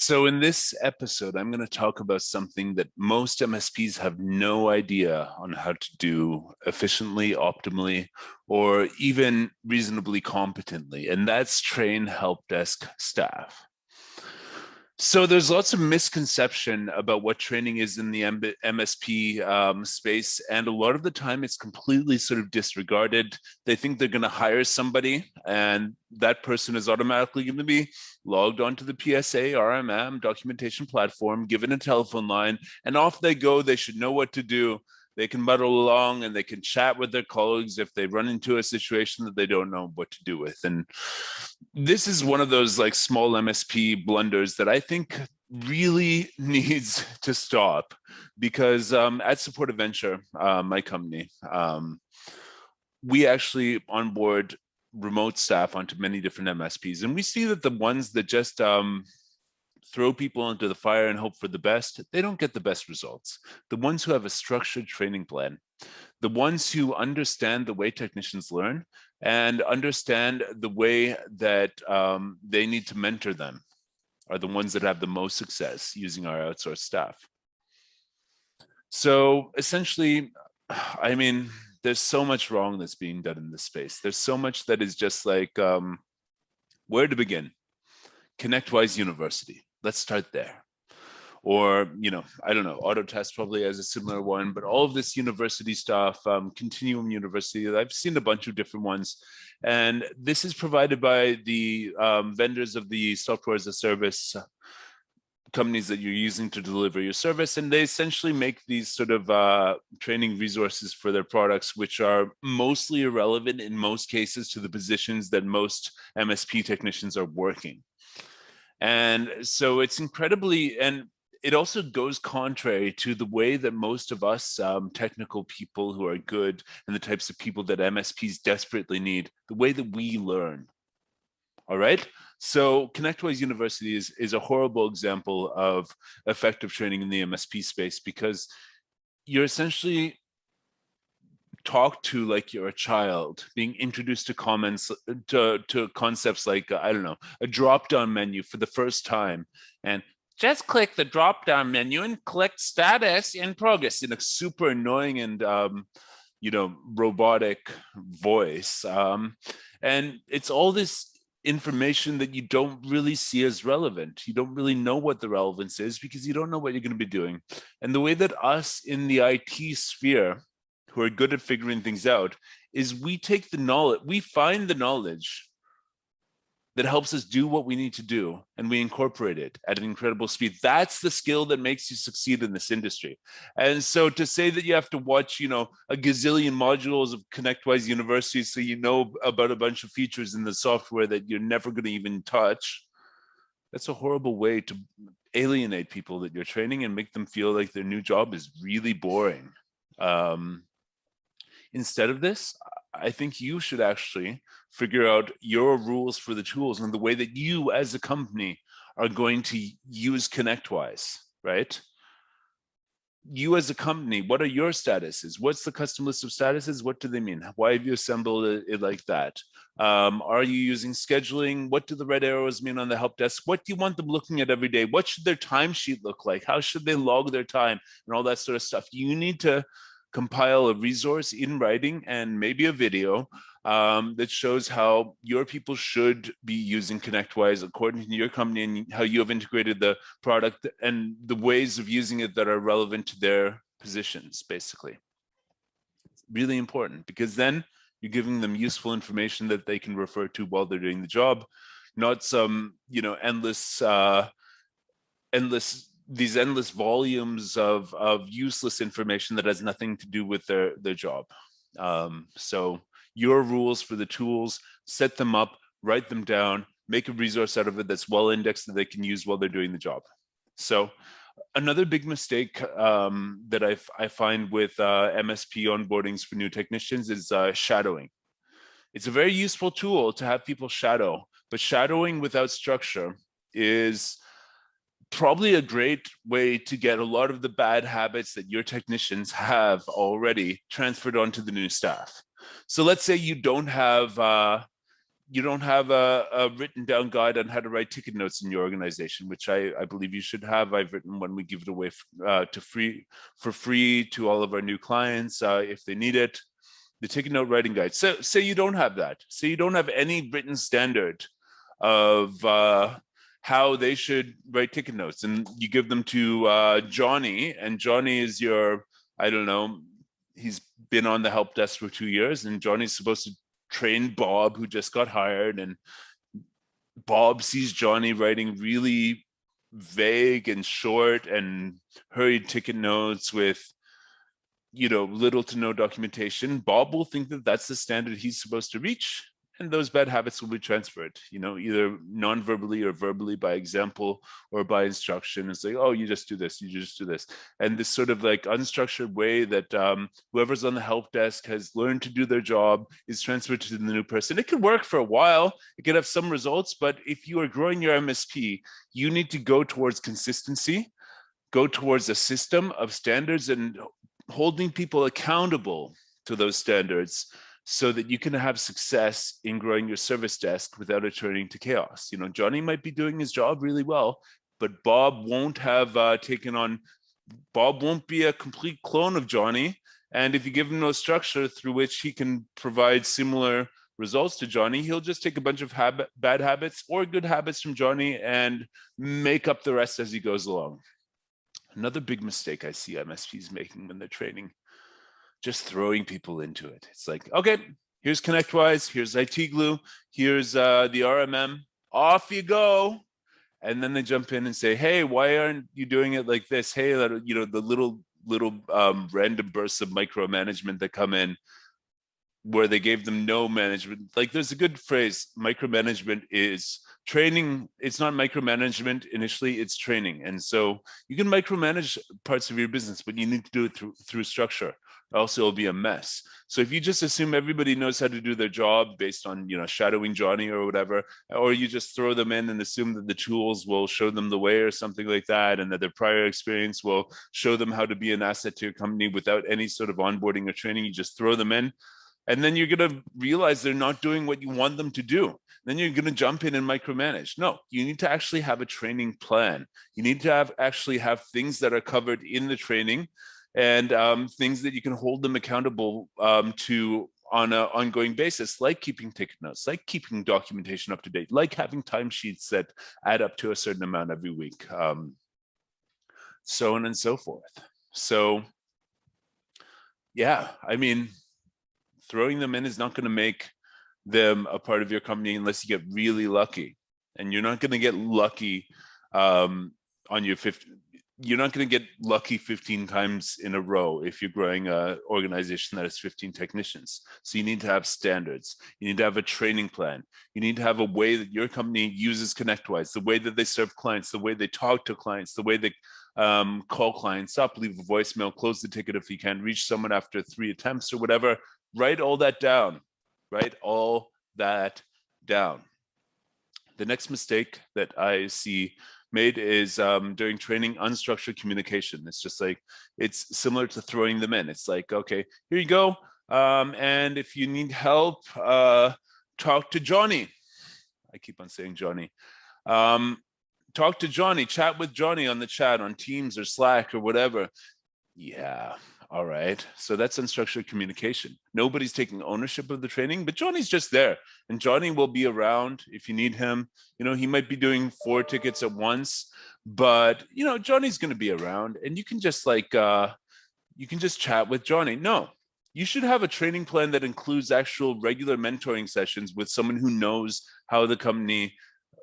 So in this episode, I'm going to talk about something that most MSPs have no idea on how to do efficiently, optimally, or even reasonably competently, and that's train help desk staff. So there's lots of misconception about what training is in the MSP space, and a lot of the time it's completely sort of disregarded. They think they're going to hire somebody, and that person is automatically going to be logged onto the PSA RMM documentation platform, given a telephone line, and off they go. They should know what to do. They can muddle along and they can chat with their colleagues if they run into a situation that they don't know what to do with. And this is one of those like small MSP blunders that I think really needs to stop, because at Support Adventure, my company, we actually onboard remote staff onto many different MSPs, and we see that the ones that just throw people into the fire and hope for the best, they don't get the best results. The ones who have a structured training plan, the ones who understand the way technicians learn and understand the way that they need to mentor them, are the ones that have the most success using our outsourced staff. So essentially, I mean, there's so much wrong that's being done in this space. There's so much that is just like, where to begin? ConnectWise University. Let's start there. Or, I don't know, Autotest probably has a similar one, but all of this university stuff, Continuum University, I've seen a bunch of different ones. And this is provided by the vendors of the software as a service companies that you're using to deliver your service. And they essentially make these sort of training resources for their products, which are mostly irrelevant in most cases to the positions that most MSP technicians are working. And so it's incredibly, and it also goes contrary to the way that most of us technical people who are good and the types of people that MSPs desperately need, the way that we learn. All right. So ConnectWise University is a horrible example of effective training in the MSP space, because you're essentially talked to like you're a child, being introduced to to concepts like, I don't know, a drop-down menu for the first time, and just click the drop-down menu and click status in progress in a super annoying and robotic voice. And it's all this information that you don't really see as relevant. You don't really know what the relevance is because you don't know what you're going to be doing. And the way that us in the IT sphere who are good at figuring things out is we take the knowledge, we find the knowledge that helps us do what we need to do, and we incorporate it at an incredible speed. That's the skill that makes you succeed in this industry. And so to say that you have to watch, a gazillion modules of ConnectWise University so you know about a bunch of features in the software that you're never going to even touch, that's a horrible way to alienate people that you're training and make them feel like their new job is really boring. Instead of this, I think you should actually figure out your rules for the tools and the way that you as a company are going to use ConnectWise, right? You as a company, what are your statuses? What's the custom list of statuses? What do they mean? Why have you assembled it like that? Are you using scheduling? What do the red arrows mean on the help desk? What do you want them looking at every day? What should their timesheet look like? How should they log their time and all that sort of stuff? You need to compile a resource in writing and maybe a video that shows how your people should be using ConnectWise according to your company and how you have integrated the product and the ways of using it that are relevant to their positions, basically. It's really important, because then you're giving them useful information that they can refer to while they're doing the job, not some, these endless volumes of useless information that has nothing to do with their job. So your rules for the tools, set them up, write them down, make a resource out of it that's well indexed that they can use while they're doing the job. So another big mistake that I find with MSP onboardings for new technicians is shadowing. It's a very useful tool to have people shadow, but shadowing without structure is probably a great way to get a lot of the bad habits that your technicians have already transferred onto the new staff. So let's say you don't have you don't have a written down guide on how to write ticket notes in your organization, which I believe you should have. I've written one. We give it away for free to all of our new clients if they need it. The ticket note writing guide. So say you don't have that. Say you don't have any written standard of how they should write ticket notes, and you give them to Johnny, and Johnny is your, I don't know, he's been on the help desk for 2 years, and Johnny's supposed to train Bob, who just got hired, and Bob sees Johnny writing really vague and short and hurried ticket notes with, you know, little to no documentation. Bob will think that that's the standard he's supposed to reach, and those bad habits will be transferred, you know, either non-verbally or verbally by example or by instruction. It's like, oh, you just do this, you just do this. And this sort of like unstructured way that whoever's on the help desk has learned to do their job is transferred to the new person. It can work for a while, it can have some results, but if you are growing your MSP, you need to go towards consistency, go towards a system of standards and holding people accountable to those standards, so that you can have success in growing your service desk without it turning to chaos. You know, Johnny might be doing his job really well, but Bob won't have Bob won't be a complete clone of Johnny. And if you give him no structure through which he can provide similar results to Johnny, he'll just take a bunch of bad habits or good habits from Johnny and make up the rest as he goes along. Another big mistake I see MSPs making when they're training, just throwing people into it. It's like, okay, here's ConnectWise, here's IT Glue, here's the RMM, off you go. And then they jump in and say, hey, why aren't you doing it like this? Hey, you know, the little random bursts of micromanagement that come in where they gave them no management. Like, there's a good phrase, micromanagement is training. It's not micromanagement initially, it's training. And so you can micromanage parts of your business, but you need to do it through structure. Also, it'll be a mess. So if you just assume everybody knows how to do their job based on, you know, shadowing Johnny or whatever, or you just throw them in and assume that the tools will show them the way or something like that, and that their prior experience will show them how to be an asset to your company without any sort of onboarding or training, you just throw them in. And then you're going to realize they're not doing what you want them to do. Then you're going to jump in and micromanage. No, you need to actually have a training plan. You need to actually have things that are covered in the training, and things that you can hold them accountable to on an ongoing basis, like keeping ticket notes, like keeping documentation up to date, like having timesheets that add up to a certain amount every week, so on and so forth. So yeah, I mean, throwing them in is not going to make them a part of your company unless you get really lucky. And you're not going to get lucky on your you're not going to get lucky 15 times in a row if you're growing an organization that has 15 technicians. So you need to have standards. You need to have a training plan. You need to have a way that your company uses ConnectWise, the way that they serve clients, the way they talk to clients, the way they call clients up, leave a voicemail, close the ticket if you can't reach someone after 3 attempts or whatever. Write all that down. Write all that down. The next mistake that I see made is during training, unstructured communication. It's just like, it's similar to throwing them in. It's like, okay, here you go. And if you need help, talk to Johnny. I keep on saying Johnny. Talk to Johnny, chat with Johnny on the chat on Teams or Slack or whatever. Yeah, all right. So that's unstructured communication. Nobody's taking ownership of the training, but Johnny's just there. And Johnny will be around if you need him. You know, he might be doing 4 tickets at once, but, you know, Johnny's going to be around, and you can just like, you can just chat with Johnny. No, you should have a training plan that includes actual regular mentoring sessions with someone who knows how the company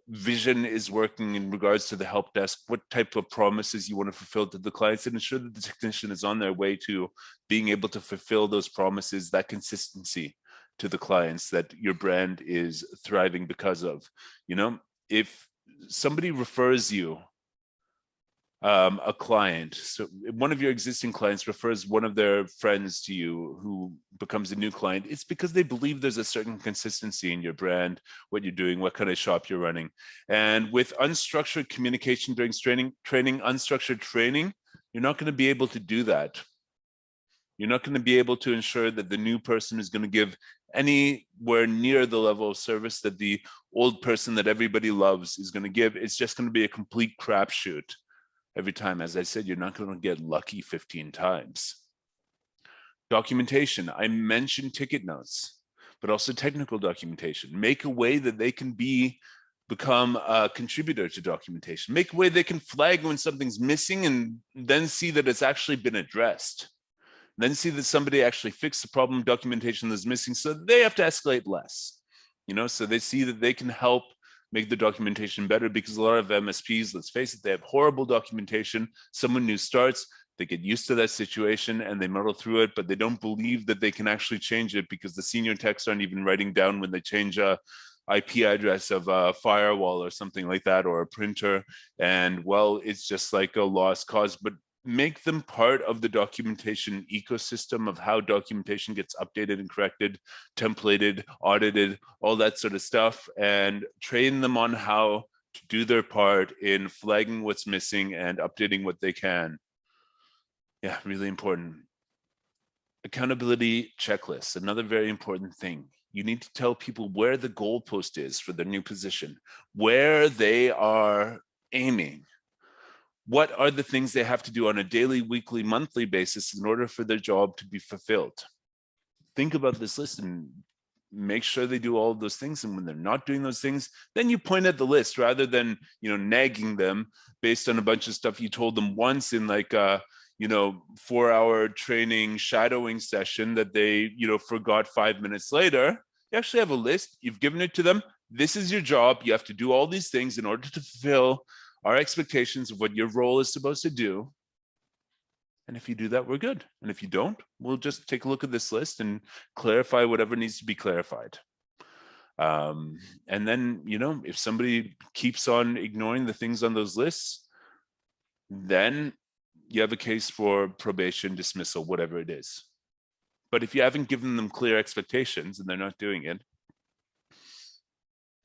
vision is working in regards to the help desk, what type of promises you want to fulfill to the clients, and ensure that the technician is on their way to being able to fulfill those promises, that consistency to the clients that your brand is thriving because of. You know, if somebody refers you a client, so one of your existing clients refers one of their friends to you who becomes a new client, it's because they believe there's a certain consistency in your brand, what you're doing, what kind of shop you're running. And with unstructured communication during training, unstructured training, you're not going to be able to do that. You're not going to be able to ensure that the new person is going to give anywhere near the level of service that the old person that everybody loves is going to give. It's just going to be a complete crapshoot every time. As I said, you're not going to get lucky 15 times. Documentation. I mentioned ticket notes, but also technical documentation. Make a way that they can become a contributor to documentation. Make a way they can flag when something's missing and then see that it's actually been addressed. Then see that somebody actually fixed the problem documentation that's missing, so they have to escalate less. So they see that they can help make the documentation better, because a lot of MSPs, let's face it, they have horrible documentation. Someone new starts, they get used to that situation and they muddle through it, but they don't believe that they can actually change it because the senior techs aren't even writing down when they change a IP address of a firewall or something like that, or a printer. And well, it's just like a lost cause. But make them part of the documentation ecosystem of how documentation gets updated and corrected, templated, audited, all that sort of stuff, and train them on how to do their part in flagging what's missing and updating what they can. Yeah, really important. Accountability checklists, another very important thing. You need to tell people where the goalpost is for their new position, where they are aiming. What are the things they have to do on a daily, weekly, monthly basis in order for their job to be fulfilled? Think about this list and make sure they do all of those things. And when they're not doing those things, then you point at the list rather than, nagging them based on a bunch of stuff you told them once in like a, 4-hour training shadowing session that they, forgot 5 minutes later. You actually have a list. You've given it to them. This is your job. You have to do all these things in order to fulfill our expectations of what your role is supposed to do. And if you do that, we're good. And if you don't, we'll just take a look at this list and clarify whatever needs to be clarified. And then, if somebody keeps on ignoring the things on those lists, then you have a case for probation, dismissal, whatever it is. But if you haven't given them clear expectations and they're not doing it,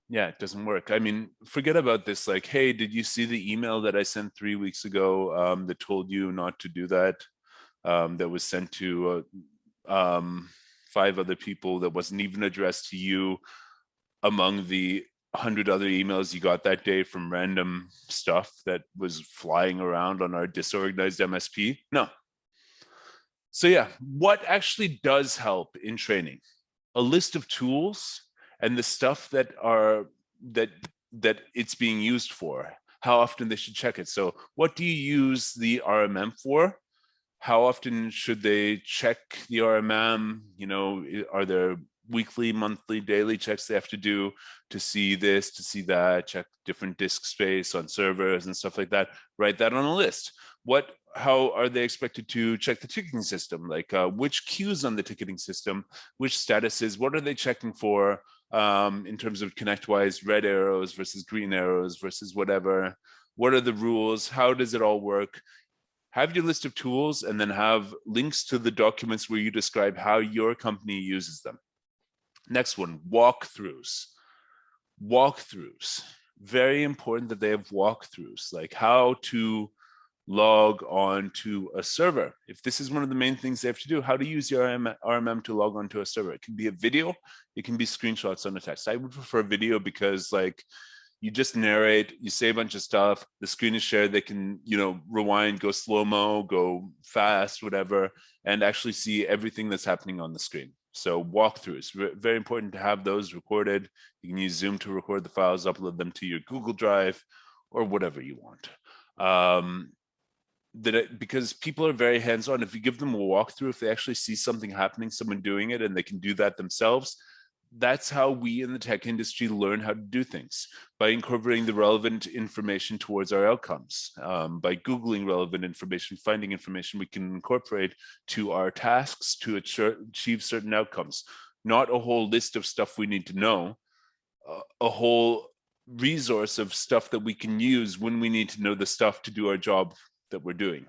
yeah, it doesn't work. I mean, forget about this. Like, hey, did you see the email that I sent 3 weeks ago that told you not to do that? That was sent to 5 other people that wasn't even addressed to you among the 100 other emails you got that day from random stuff that was flying around on our disorganized MSP? No. So yeah, what actually does help in training? A list of tools and the stuff that it's being used for, how often they should check it. So what do you use the RMM for? How often should they check the RMM? Are there weekly, monthly, daily checks they have to do to see this, to see that, check different disk space on servers and stuff like that? Write that on a list. How are they expected to check the ticketing system? Like which queues on the ticketing system, which statuses, what are they checking for in terms of ConnectWise, red arrows versus green arrows versus whatever? What are the rules? How does it all work? Have your list of tools and then have links to the documents where you describe how your company uses them. Next one, walkthroughs. Walkthroughs. Very important that they have walkthroughs, like how to log on to a server. If this is one of the main things they have to do, how to use your RMM to log on to a server. It can be a video, it can be screenshots on a text. I would prefer video because you just narrate, you say a bunch of stuff, the screen is shared, they can, rewind, go slow-mo, go fast, whatever, and actually see everything that's happening on the screen. So walkthroughs, very important to have those recorded. You can use Zoom to record the files, upload them to your Google Drive or whatever you want. Because people are very hands-on. If you give them a walkthrough, if they actually see something happening, someone doing it, and they can do that themselves, that's how we in the tech industry learn how to do things, by incorporating the relevant information towards our outcomes. By Googling relevant information, finding information we can incorporate to our tasks to achieve certain outcomes. Not a whole list of stuff we need to know, a whole resource of stuff that we can use when we need to know the stuff to do our job that we're doing.